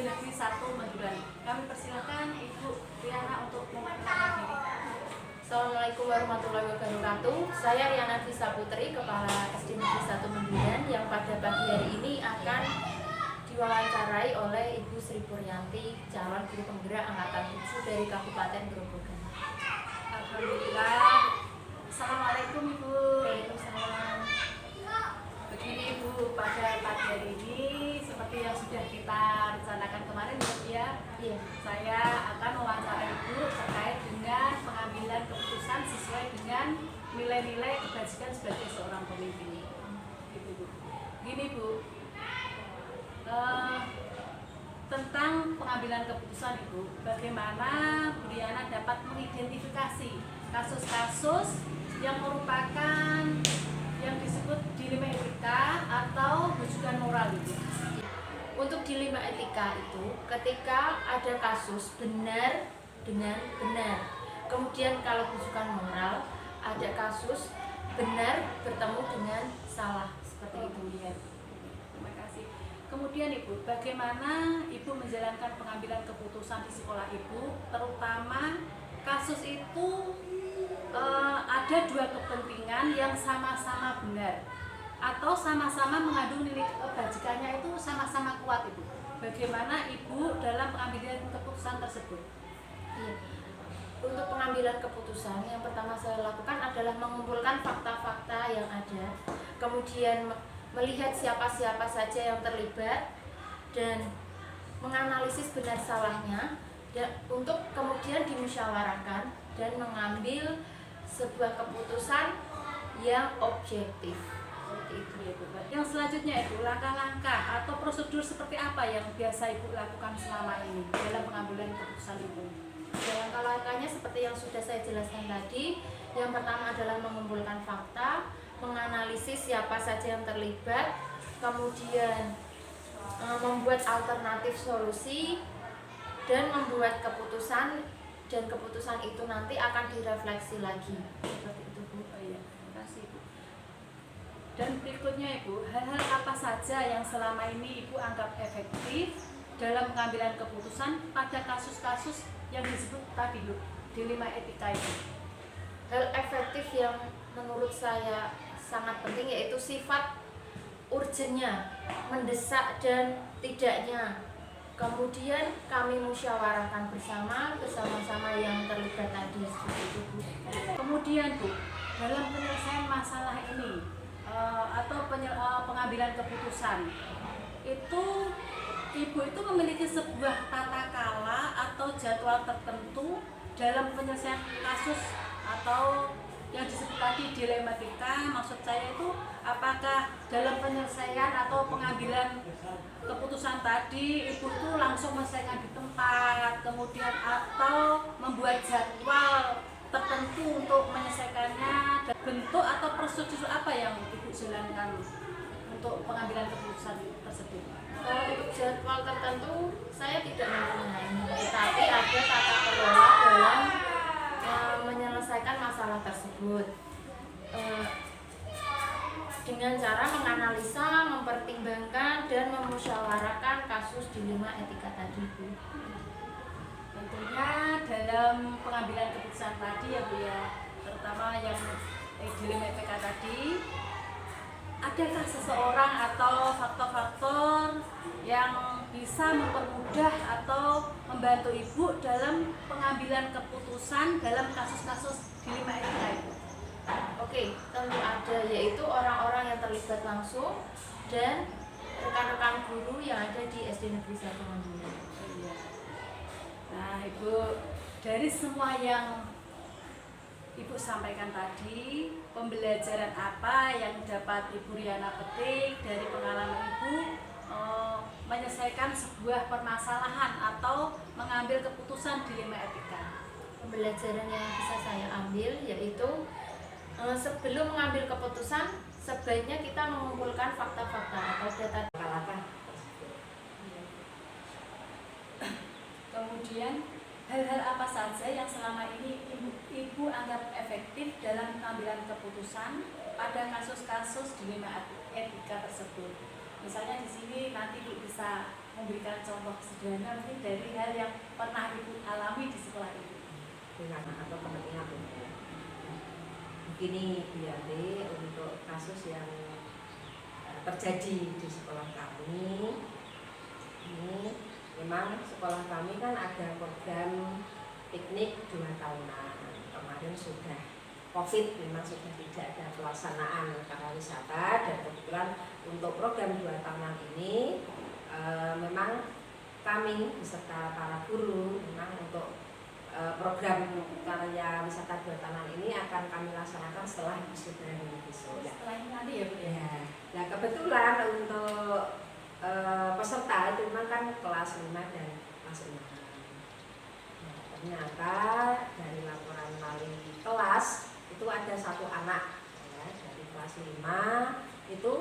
SD Negeri 1 Maduran. Kami persilakan Ibu Riana untuk memperkenalkan diri. Assalamualaikum warahmatullahi wabarakatuh. Saya Riana Fisa Putri, Kepala SD Negeri 1 Menduran, yang pada pagi hari ini akan diwawancarai oleh Ibu Sri Puryanti, calon guru penggerak angkatan 7 dari Kabupaten Grobogan. Alhamdulillah. Assalamualaikum Ibu. Waalaikumsalam. Begini Ibu, pada pagi hari ini seperti yang sudah kita rencanakan kemarin ya, Iya. saya akan mewawancarai Ibu terkait dengan pengambilan keputusan sesuai dengan nilai-nilai kebajikan sebagai seorang pemimpin. Gitu Bu. Gini Bu, tentang pengambilan keputusan Ibu, bagaimana Bu Riana dapat mengidentifikasi kasus-kasus yang merupakan yang disebut dilema etika atau rujukan moral itu. Untuk dilema etika itu, ketika ada kasus benar dengan benar. Kemudian kalau rujukan moral, ada kasus benar bertemu dengan salah, seperti itu. Ya. Terima kasih. Kemudian Ibu, bagaimana Ibu menjalankan pengambilan keputusan di sekolah Ibu, terutama kasus itu ada dua kepentingan yang sama-sama benar atau sama-sama mengandung nilai kebajikannya itu sama-sama kuat Ibu. Bagaimana Ibu dalam pengambilan keputusan tersebut? Iya. Untuk pengambilan keputusan, yang pertama saya lakukan adalah mengumpulkan fakta-fakta yang ada, kemudian melihat siapa-siapa saja yang terlibat dan menganalisis benar salahnya, dan untuk kemudian dimusyawarahkan dan mengambil sebuah keputusan yang objektif. Seperti itu ya Bu. Yang selanjutnya Ibu, langkah-langkah atau prosedur seperti apa yang biasa Ibu lakukan selama ini dalam pengambilan keputusan Ibu? Langkah-langkahnya seperti yang sudah saya jelaskan tadi. Yang pertama adalah mengumpulkan fakta, menganalisis siapa saja yang terlibat, kemudian membuat alternatif solusi dan membuat keputusan, dan keputusan itu nanti akan direfleksi lagi. Seperti itu Bu. Oh iya, terima kasih Ibu. Dan berikutnya Ibu, hal-hal apa saja yang selama ini Ibu anggap efektif dalam pengambilan keputusan pada kasus-kasus yang disebut tadi Bu, dilema etika itu? Hal efektif yang menurut saya sangat penting yaitu sifat urgennya, mendesak dan tidaknya. Kemudian kami musyawarahkan bersama-sama yang terlibat tadi, seperti itu Bu. Kemudian Bu, dalam penyelesaian masalah ini atau pengambilan keputusan itu, Ibu itu memiliki sebuah tata kala atau jadwal tertentu dalam penyelesaian kasus atau yang disebut tadi dilematika. Maksud saya itu, apakah dalam penyelesaian atau pengambilan keputusan tadi Ibu itu langsung menyelesaikan di tempat, kemudian atau membuat jadwal tertentu untuk menyelesaikannya, dan bentuk atau prosedur apa yang Ibu jalankan untuk pengambilan keputusan tersebut? Kalau untuk jadwal tertentu saya tidak mempunyai, tetapi ada tata kelola dalam menyelesaikan masalah tersebut dengan cara menganalisa, mempertimbangkan dan memusyawarahkan kasus dilema etika tadi Bu. Tentunya dalam pengambilan keputusan tadi ya Bu ya, terutama yang dilema etika tadi, adakah seseorang atau faktor-faktor yang bisa mempermudah atau membantu Ibu dalam pengambilan keputusan dalam kasus-kasus dilema etika itu? Oke, tentu ada, yaitu orang-orang yang terlibat langsung dan rekan-rekan guru yang ada di SD Negeri 1 Manduran. Iya. Nah Ibu, dari semua yang Ibu sampaikan tadi, pembelajaran apa yang dapat Ibu Riana petik dari pengalaman Ibu menyelesaikan sebuah permasalahan atau mengambil keputusan dilema etika? Pembelajaran yang bisa saya ambil yaitu sebelum mengambil keputusan sebaiknya kita mengumpulkan fakta-fakta atau data. Kemudian hal-hal apa saja yang selama ini Ibu anggap efektif dalam pengambilan keputusan pada kasus-kasus dilema etika tersebut? Misalnya di sini nanti Ibu bisa memberikan contoh sederhana mungkin dari hal yang pernah Ibu alami di sekolah Ibu. Dengan atau kepentingan umum. Begini Bu Yanti, untuk kasus yang terjadi di sekolah kami, ini memang sekolah kami kan ada program piknik 2 tahunan. Kemarin sudah COVID, memang sudah tidak ada pelaksanaan karena wisata, dan kebetulan untuk program 2 tahunan ini memang kami beserta para guru memang untuk program karya wisata 2 tahunan ini akan kami laksanakan setelah wisuda besok. Setelah ini nanti ya Bu ya. Ya. Nah kebetulan untuk peserta itu memang kan kelas 5 dan kelas 6. Nah, ternyata dari laporan wali kelas itu ada 1 anak ya, dari kelas 5 itu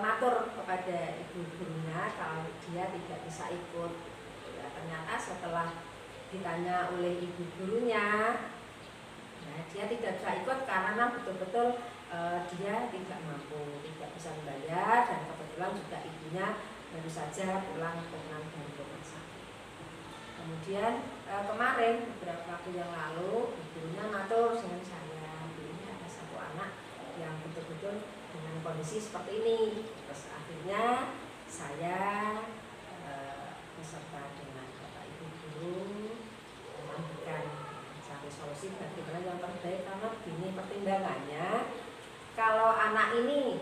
matur kepada ibu gurunya kalau dia tidak bisa ikut. Ya, ternyata setelah ditanya oleh ibu gurunya, nah, dia tidak bisa ikut karena betul-betul dia tidak mampu, tidak bisa membayar, dan kebetulan juga ibunya baru saja pulang dari rumah sakit. Kemudian kemarin beberapa waktu yang lalu ibunya matur dengan saya, ini ada 1 anak yang betul-betul dengan kondisi seperti ini. Terus akhirnya saya beserta dengan bapak ibu guru memberikan satu solusi bagaimana yang terbaik, karena begini pertimbangannya, kalau anak ini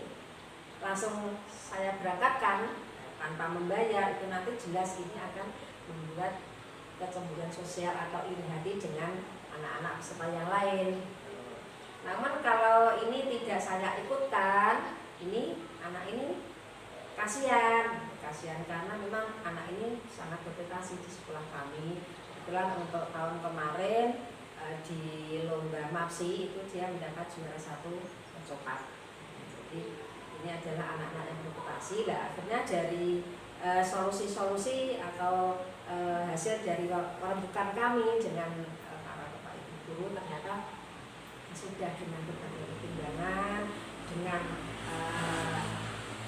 langsung saya berangkatkan tanpa membayar, itu nanti jelas ini akan membuat kecemburuan sosial atau iri hati dengan anak-anak peserta yang lain. Namun kalau ini tidak saya ikutkan, ini anak ini kasihan karena memang anak ini sangat berprestasi di sekolah kami. Kebetulan untuk tahun kemarin di lomba MAPSI itu dia mendapat juara 1 copat. Jadi ini adalah anak-anak yang berprestasi. Nah, akhirnya dari solusi-solusi atau hasil dari rembukan kami dengan para bapak ibu guru, ternyata sudah dengan berbagai pertimbangan, dengan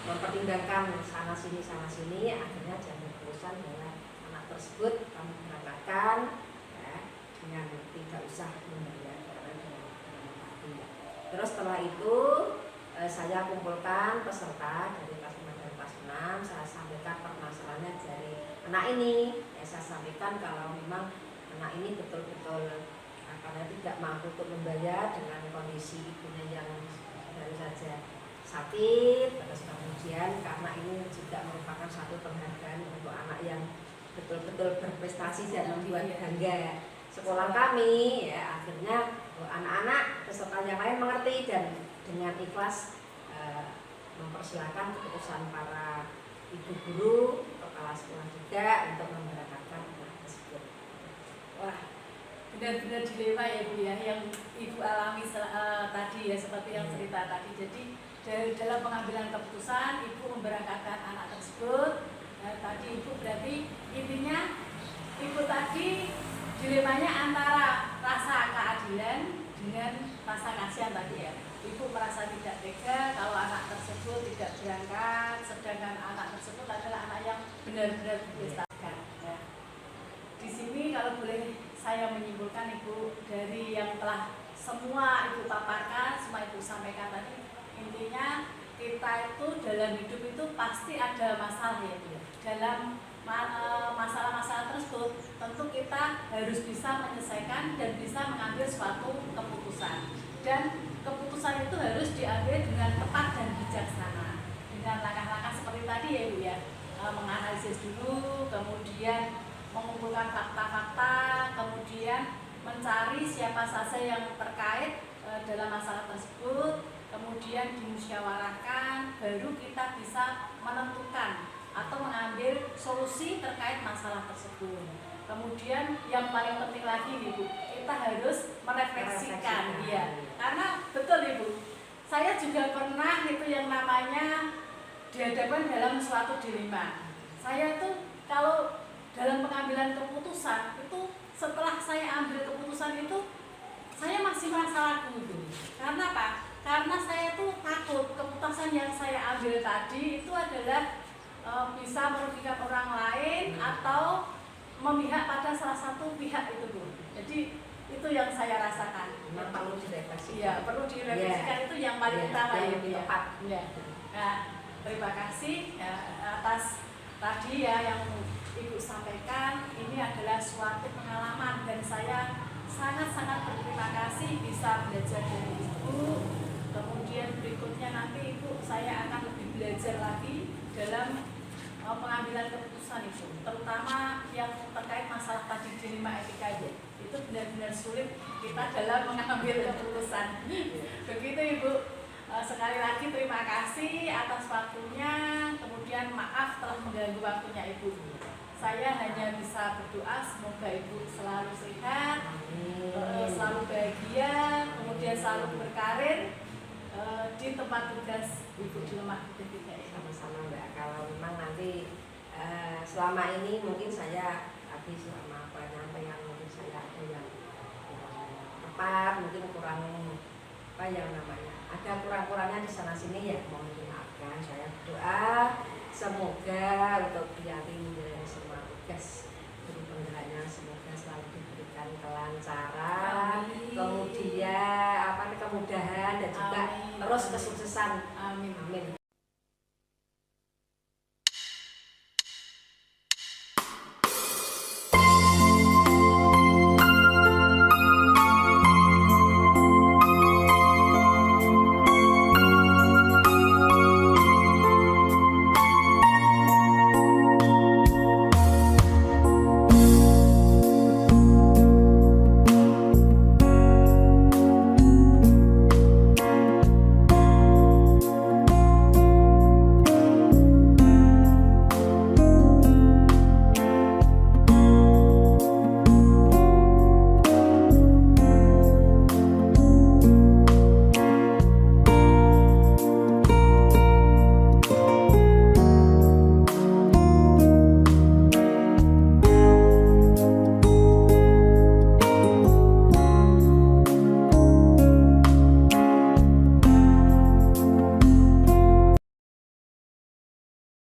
mempertimbangkan sana sini, akhirnya jadi keputusan bahwa anak tersebut kami berangkatkan ya, dengan tidak usah membayar karena dengan tadi. Terus setelah itu saya kumpulkan peserta dari kelas 5 dan kelas 6, saya sampaikan permasalahannya dari anak ini. Ya, saya sampaikan kalau memang anak ini betul-betul karena tidak mampu untuk membayar dengan kondisi ibunya yang baru saja sakit, terus kemudian karena ini juga merupakan satu penghargaan untuk anak yang betul-betul berprestasi dan membuat bangga sekolah kami, ya akhirnya anak-anak peserta yang lain mengerti dan dengan ikhlas mempersilahkan keputusan para ibu guru, kepala sekolah juga untuk memberangkatkan anak tersebut. Wah, benar-benar dilema ya Bu ya, yang Ibu alami tadi ya, seperti yang cerita tadi. Jadi dalam pengambilan keputusan Ibu memberangkatkan anak tersebut. Nah, tadi Ibu berarti intinya Ibu tadi dilemanya antara rasa keadilan dengan rasa kasihan tadi ya. Ibu merasa tidak tega kalau anak tersebut tidak berangkat, sedangkan anak tersebut adalah anak yang benar-benar berprestasi. Ya. Di sini kalau boleh saya menyimpulkan Ibu dari yang telah semua Ibu paparkan, semua Ibu sampaikan tadi, intinya kita itu dalam hidup itu pasti ada masalah ya Bu. Dalam masalah-masalah tersebut tentu kita harus bisa menyelesaikan dan bisa mengambil suatu keputusan, dan keputusan itu harus diambil dengan tepat dan bijaksana dengan langkah-langkah seperti tadi ya Bu ya, menganalisis dulu, kemudian mengumpulkan fakta-fakta, kemudian mencari siapa saja yang terkait dalam masalah tersebut, kemudian dimusyawarahkan, baru kita bisa menentukan atau mengambil solusi terkait masalah tersebut. Kemudian yang paling penting lagi Ibu, kita harus merefleksikan ya. Karena betul Ibu, saya juga pernah itu yang namanya dihadapkan dalam suatu dilema. Saya tuh kalau dalam pengambilan keputusan itu, setelah saya ambil keputusan itu saya masih merasa ragu itu. Karena apa? Karena saya tuh takut keputusan yang saya ambil tadi itu adalah bisa merugikan orang lain atau memihak pada salah satu pihak itu Bu. Jadi itu yang saya rasakan. Memang perlu direfleksikan. Iya, perlu direfleksikan itu yang paling utama yang ya, lebih Bu, ya. tepat. Ya. Nah, terima kasih ya, atas tadi ya yang Ibu sampaikan. Ini adalah suatu pengalaman dan saya sangat-sangat berterima kasih bisa belajar dari Ibu. Kemudian berikutnya nanti Ibu saya akan lebih belajar lagi dalam pengambilan keputusan itu, terutama yang terkait masalah tadi dilema etika itu benar-benar sulit kita dalam mengambil keputusan. Begitu Ibu. Sekali lagi terima kasih atas waktunya, kemudian maaf telah mengganggu waktunya Ibu. Saya hanya bisa berdoa semoga Ibu selalu sehat, selalu bahagia, kemudian selalu berkarir di tempat tugas Ibu di rumah ketika ini. Sama-sama Mbak. Kalau memang nanti selama ini mungkin saya tadi selama penyampaian mungkin saya ada yang kurang tepat, mungkin kurang apa yang namanya ada kurang-kurangnya di sana sini ya mohon dimaafkan. Saya berdoa semoga untuk Biarin dari semua tugas dari penggeraknya semoga selalu diberikan kelancaran, kemudian kemudahan dan juga Amin. terus kesuksesan. Amin. Amin.